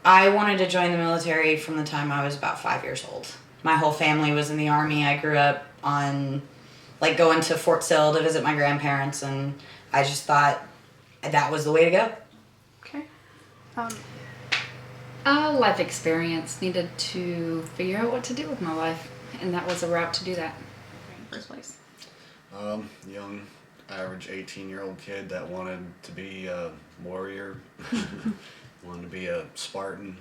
I wanted to join the military from the time I was about 5 years old. My whole family was in the Army. I grew up on, like, going to Fort Sill to visit my grandparents, and I just thought that was the way to go. Okay. Life experience. Needed to figure out what to do with my life, and that was a route to do that. First place. Young, average 18-year-old kid that wanted to be a warrior, wanted to be a Spartan.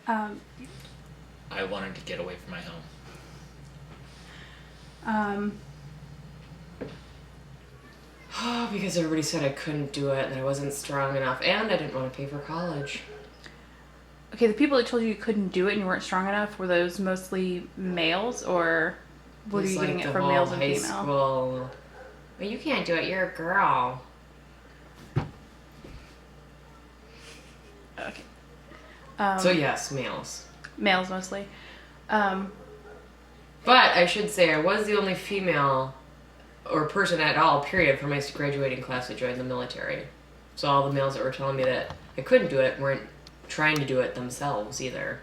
I wanted to get away from my home. Because everybody said I couldn't do it, that I wasn't strong enough, and I didn't want to pay for college. Okay, the people that told you couldn't do it and you weren't strong enough, were those mostly males, or what are you getting it from males and female? School. Well, you can't do it, you're a girl. Okay. So yes, males. Males mostly. But I should say I was the only female or person at all, period, from my graduating class that joined the military. So all the males that were telling me that I couldn't do it weren't trying to do it themselves either.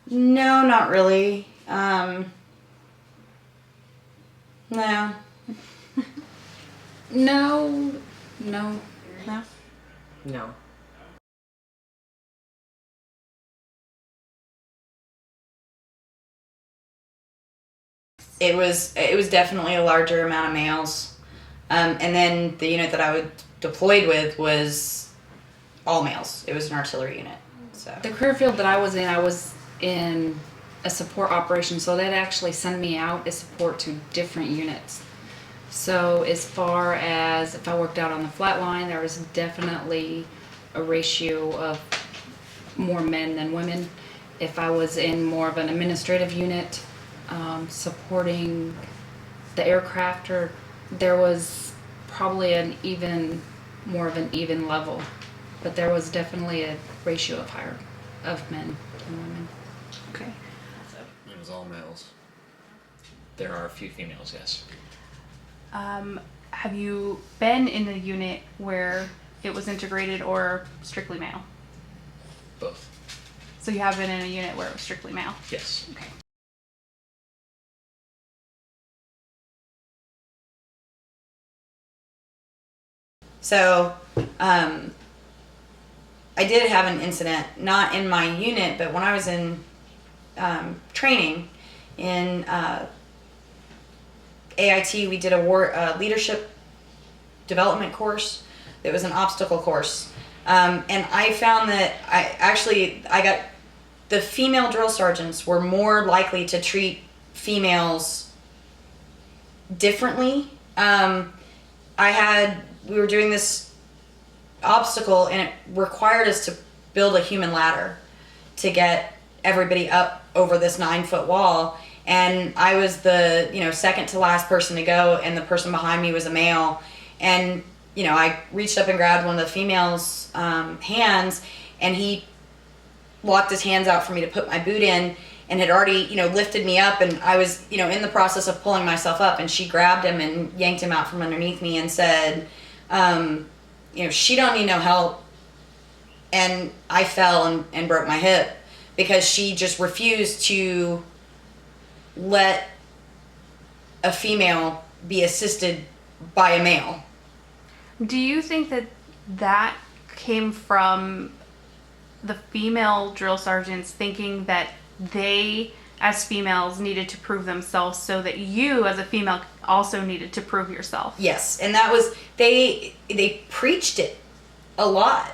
No, not really. No. No. No? No. It was definitely a larger amount of males. And then the unit that I was deployed with was all males. It was an artillery unit. So The career field that I was in a support operation, so they'd actually send me out as support to different units. So as far as if I worked out on the flat line, there was definitely a ratio of more men than women. If I was in more of an administrative unit, supporting the aircraft, or there was probably more of an even level, but there was definitely a ratio of men than women. Okay. It was all males. There are a few females, yes. Have you been in a unit where it was integrated or strictly male? Both. So you have been in a unit where it was strictly male? Yes. Okay. So, I did have an incident, not in my unit, but when I was in training in AIT, we did a leadership development course. It was an obstacle course. And I found that I got the female drill sergeants were more likely to treat females differently. We were doing this obstacle, and it required us to build a human ladder to get everybody up over this 9-foot wall. And I was the, second to last person to go, and the person behind me was a male. And, I reached up and grabbed one of the female's hands, and he locked his hands out for me to put my boot in, and had already, lifted me up, and I was, in the process of pulling myself up, and she grabbed him and yanked him out from underneath me and said, she don't need no help. And I fell and broke my hip because she just refused to let a female be assisted by a male. Do you think that came from the female drill sergeants thinking that they, as females, needed to prove themselves, so that you, as a female, also needed to prove yourself? Yes, and that was, they preached it a lot.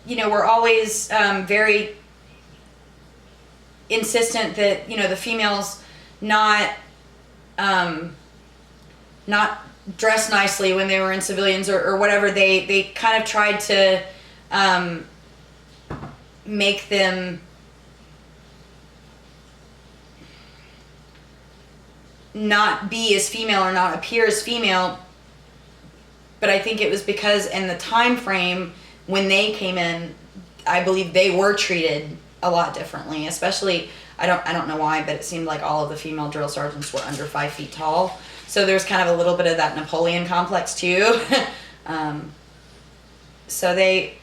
We're always very insistent that, the females not dress nicely when they were in civilians or whatever. They kind of tried to make them not be as female or not appear as female. But I think it was because in the time frame when they came in, I believe they were treated a lot differently. Especially, I don't know why, but it seemed like all of the female drill sergeants were under 5 feet tall. So there's kind of a little bit of that Napoleon complex too. So they,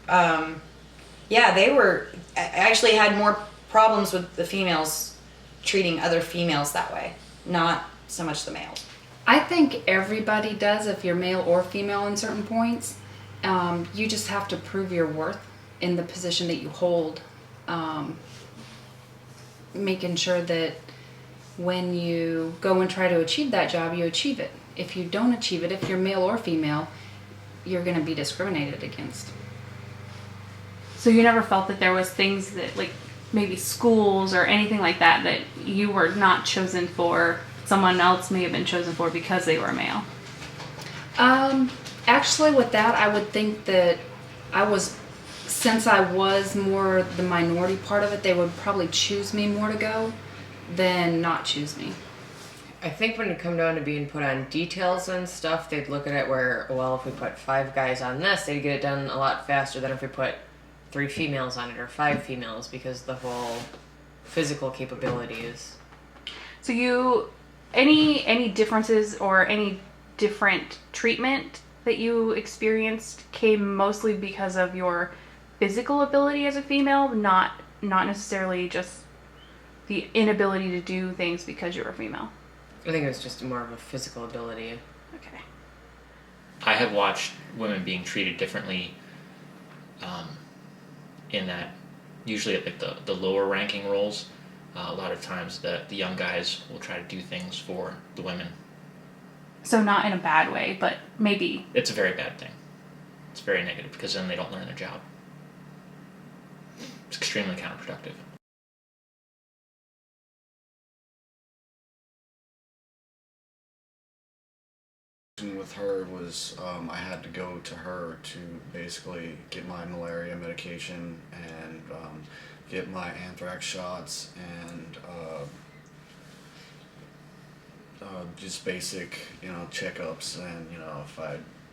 they were actually had more problems with the females treating other females that way, not so much the males. I think everybody does, if you're male or female in certain points. You just have to prove your worth in the position that you hold. Making sure that when you go and try to achieve that job, you achieve it. If you don't achieve it, if you're male or female, you're going to be discriminated against. So you never felt that there was things that, like maybe schools or anything like that, that you were not chosen for, someone else may have been chosen for because they were male? Actually, with that, I would think that since I was more the minority part of it, they would probably choose me more to go than not choose me. I think when it come down to being put on details and stuff, they'd look at it where, well, if we put 5 guys on this, they'd get it done a lot faster than if we put 3 females on it or 5 females, because the whole physical capabilities. So you, any differences or any different treatment that you experienced came mostly because of your physical ability as a female, not necessarily just the inability to do things because you're a female? I think it was just more of a physical ability. Okay. I have watched women being treated differently in that usually at like the lower ranking roles, a lot of times the young guys will try to do things for the women. So not in a bad way, but maybe. It's a very bad thing. It's very negative because then they don't learn their job. It's extremely counterproductive. With her was I had to go to her to basically get my malaria medication and get my anthrax shots and just basic checkups, and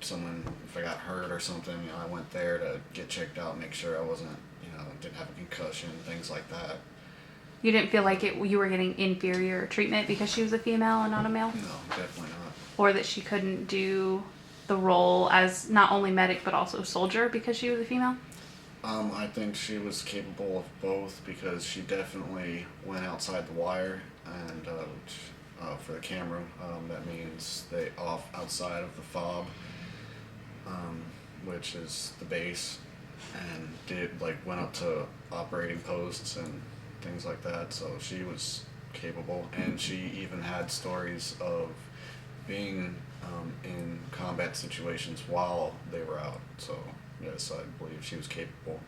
if I got hurt or something, I went there to get checked out, make sure I wasn't didn't have a concussion, things like that. You didn't feel like you were getting inferior treatment because she was a female and not a male? No, definitely not. Or that she couldn't do the role as not only medic but also soldier because she was a female? I think she was capable of both, because she definitely went outside the wire, and for the camera, that means they outside of the fob, which is the base, and went up to operating posts and things like that. So she was capable, and she even had stories of being in combat situations while they were out. So yes, I believe she was capable.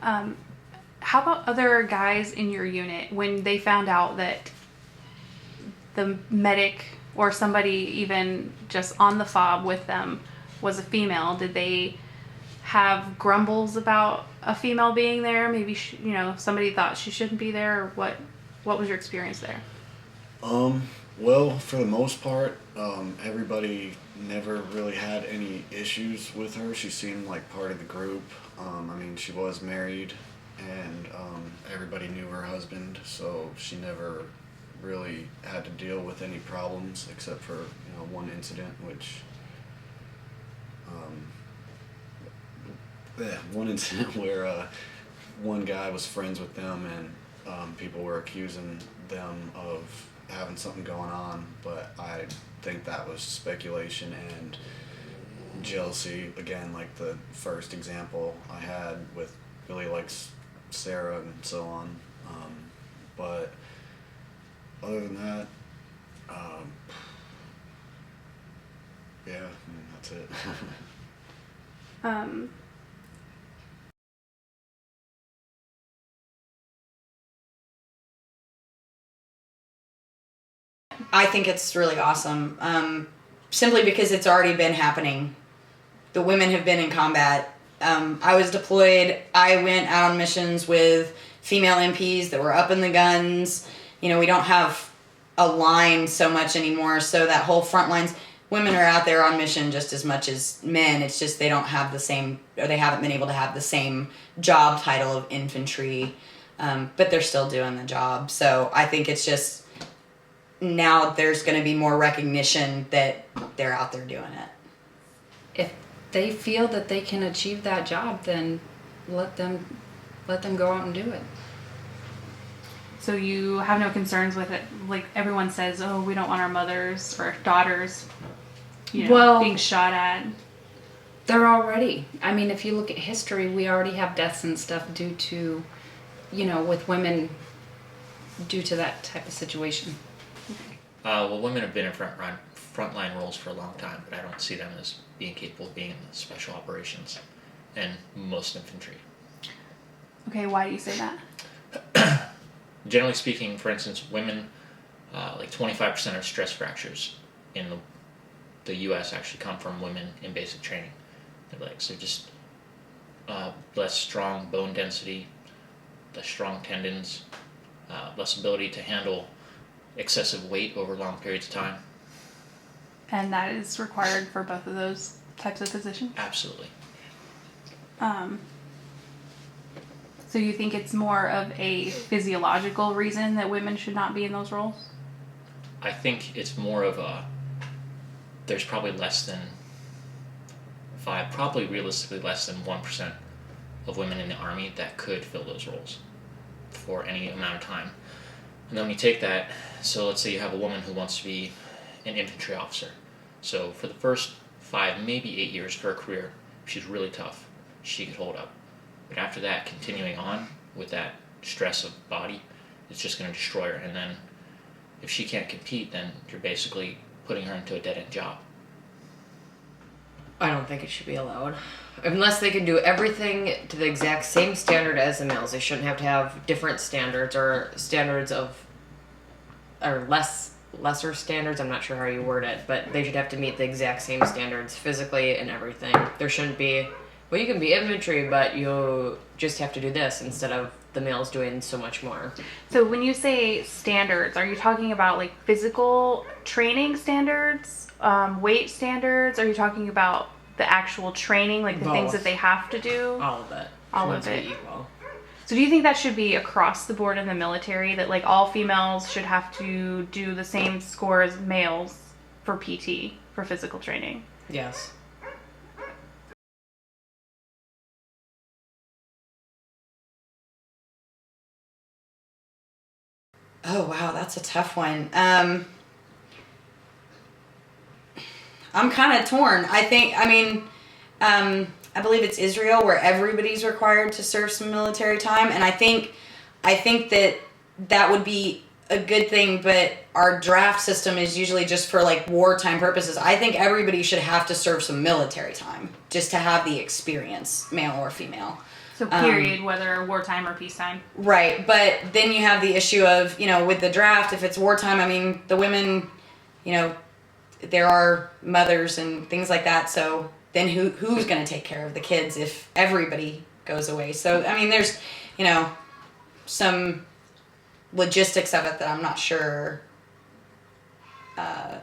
How about other guys in your unit when they found out that the medic or somebody even just on the fob with them was a female? Did they have grumbles about a female being there? Maybe somebody thought she shouldn't be there, or what was your experience there? Well, for the most part, everybody never really had any issues with her. She seemed like part of the group. She was married, and everybody knew her husband, so she never really had to deal with any problems except for one incident, where one guy was friends with them, and people were accusing them of having something going on, but I think that was speculation and jealousy, again, like the first example I had with Billy likes Sarah and so on. But other than that, that's it. I think it's really awesome, simply because it's already been happening. The women have been in combat. I was deployed. I went out on missions with female MPs that were up in the guns. We don't have a line so much anymore, so that whole front lines, women are out there on mission just as much as men. It's just they don't have the same, or they haven't been able to have the same job title of infantry. but they're still doing the job. So I think it's just now there's going to be more recognition that they're out there doing it. If they feel that they can achieve that job, then let them go out and do it. So you have no concerns with it? Like everyone says, oh, we don't want our mothers or daughters, being shot at. They're already. I mean, if you look at history, we already have deaths and stuff due to, with women, due to that type of situation. Well, women have been in frontline roles for a long time, but I don't see them as being capable of being in the special operations and most infantry. Okay, why do you say that? Generally speaking, for instance, women, like 25% of stress fractures in the U.S. actually come from women in basic training. Their legs, they're just less strong bone density, less strong tendons, less ability to handle excessive weight over long periods of time. And that is required for both of those types of positions? Absolutely. So you think it's more of a physiological reason that women should not be in those roles? I think it's more of there's probably realistically less than 1% of women in the Army that could fill those roles for any amount of time. And then when you take that, so let's say you have a woman who wants to be an infantry officer. So for the first 5, maybe 8 years of her career, she's really tough. She could hold up. But after that, continuing on with that stress of body, it's just going to destroy her. And then if she can't compete, then you're basically putting her into a dead-end job. I don't think it should be allowed. Unless they can do everything to the exact same standard as the males. They shouldn't have to have different standards or lesser standards. I'm not sure how you word it, but they should have to meet the exact same standards physically and everything. There shouldn't be, well, you can be infantry, but you just have to do this instead of the males doing so much more. So when you say standards, are you talking about like physical training standards, weight standards? Are you talking about the actual training, like the things that they have to do? All of it. All of it. Equal. So do you think that should be across the board in the military, that like all females should have to do the same score as males for PT, for physical training? Yes. Oh, wow, that's a tough one. I'm kind of torn. I believe it's Israel where everybody's required to serve some military time, and I think that would be a good thing, but our draft system is usually just for like wartime purposes. I think everybody should have to serve some military time just to have the experience, male or female. So period, whether wartime or peacetime. Right, but then you have the issue of, with the draft, if it's wartime, the women, there are mothers and things like that, so then who's going to take care of the kids if everybody goes away? So, there's, some logistics of it that I'm not sure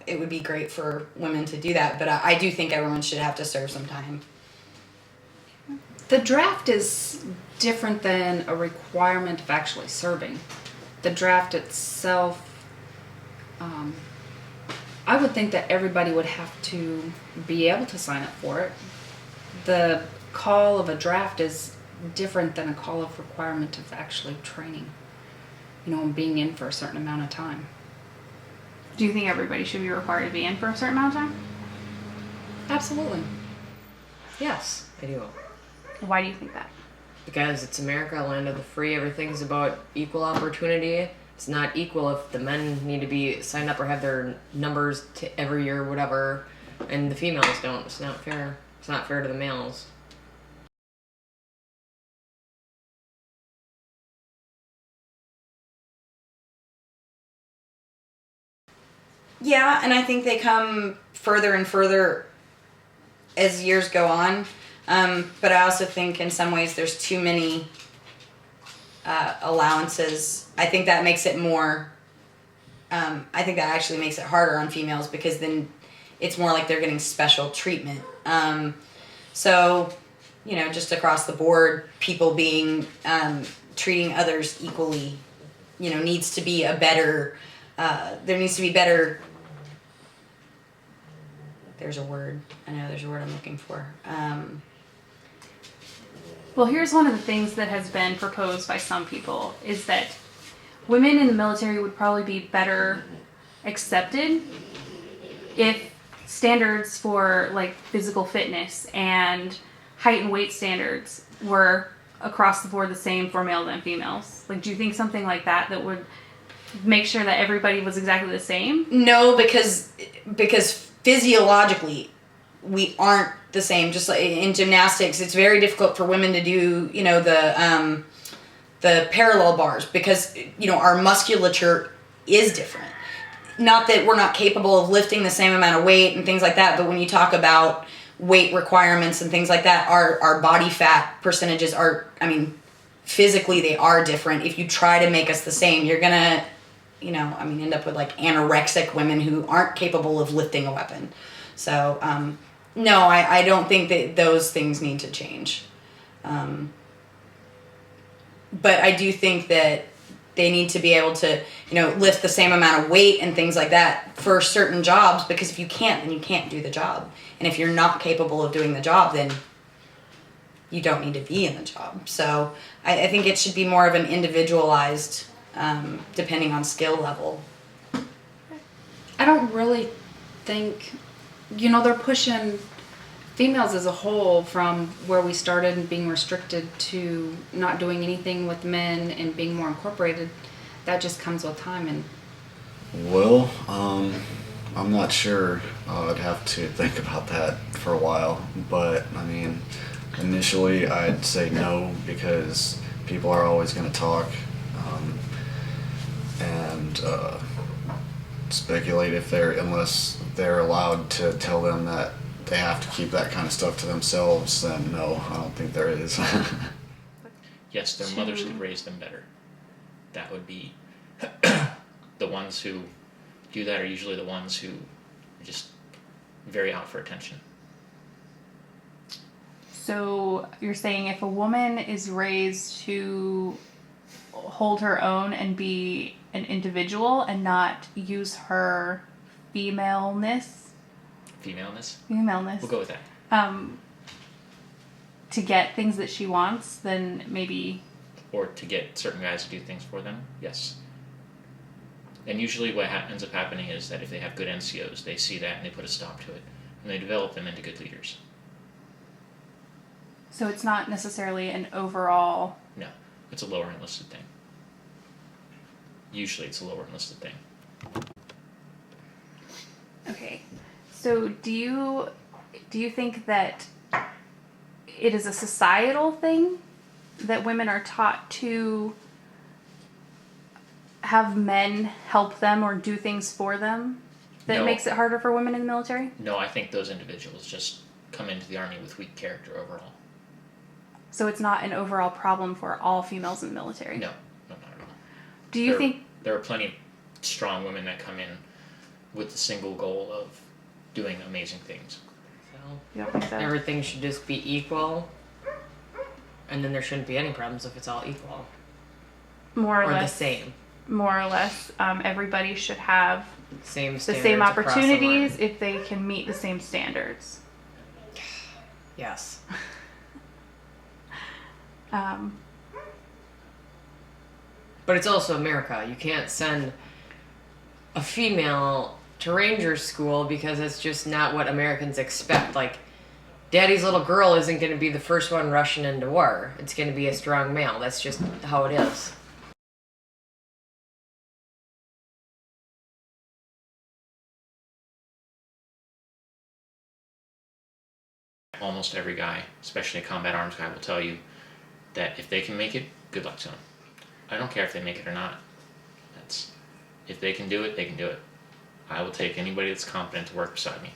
it would be great for women to do that, but I do think everyone should have to serve some time. The draft is different than a requirement of actually serving. The draft itself, I would think that everybody would have to be able to sign up for it. The call of a draft is different than a call of requirement of actually training, and being in for a certain amount of time. Do you think everybody should be required to be in for a certain amount of time? Absolutely. Yes, I do. Why do you think that? Because it's America, land of the free. Everything's about equal opportunity. It's not equal if the men need to be signed up or have their numbers to every year or whatever, and the females don't. It's not fair. It's not fair to the males. Yeah, and I think they come further and further as years go on. But I also think in some ways there's too many allowances. I think that makes it more, I think that actually makes it harder on females because then it's more like they're getting special treatment. So, just across the board, people being treating others equally, needs to be a better, there needs to be better, there's a word I'm looking for. Well, here's one of the things that has been proposed by some people is that women in the military would probably be better accepted if standards for like physical fitness and height and weight standards were across the board the same for males and females. Like, do you think something like that would make sure that everybody was exactly the same? No, because physiologically we aren't the same. Just like in gymnastics, it's very difficult for women to do, the parallel bars because, our musculature is different. Not that we're not capable of lifting the same amount of weight and things like that, but when you talk about weight requirements and things like that, our body fat percentages are, physically they are different. If you try to make us the same, you're gonna, end up with like anorexic women who aren't capable of lifting a weapon. So, no, I don't think that those things need to change. But I do think that they need to be able to, lift the same amount of weight and things like that for certain jobs, because if you can't, then you can't do the job. And if you're not capable of doing the job, then you don't need to be in the job. So I think it should be more of an individualized, depending on skill level. I don't really think, they're pushing females as a whole from where we started and being restricted to not doing anything with men and being more incorporated. That just comes with time. And Well, I'm not sure. I'd have to think about that for a while. But, initially I'd say no, because people are always going to talk and speculate unless they're allowed to tell them that they have to keep that kind of stuff to themselves, then no, I don't think there is. Yes, their mothers could raise them better. That would be the ones who do that are usually the ones who are just very out for attention. So you're saying if a woman is raised to hold her own and be an individual and not use her femaleness, We'll go with that. to get things that she wants, then maybe... Or to get certain guys to do things for them, yes. And usually what ends up happening is that if they have good NCOs, they see that and they put a stop to it. And they develop them into good leaders. So it's not necessarily an overall... No, it's a lower enlisted thing. Usually it's a lower enlisted thing. Okay. So do you think that it is a societal thing that women are taught to have men help them or do things for them that No. makes it harder for women in the military? No, I think those individuals just come into the Army with weak character overall. So it's not an overall problem for all females in the military? No, not at all. Do you think... There are plenty of strong women that come in with the single goal of doing amazing things. So You don't think so? everything should just be equal, and then there shouldn't be any problems if it's all equal More or or the less. same. More or less, everybody should have Same the standards same across the opportunities line. if they can meet the same standards. Yes. But it's also America. You can't send a female to ranger school because it's just not what Americans expect. Like, daddy's little girl isn't going to be the first one rushing into war. It's going to be a strong male. That's just how it is. Almost every guy, especially a combat arms guy, will tell you that if they can make it, good luck to them. I don't care if they make it or not. If they can do it, they can do it. I will take anybody that's competent to work beside me.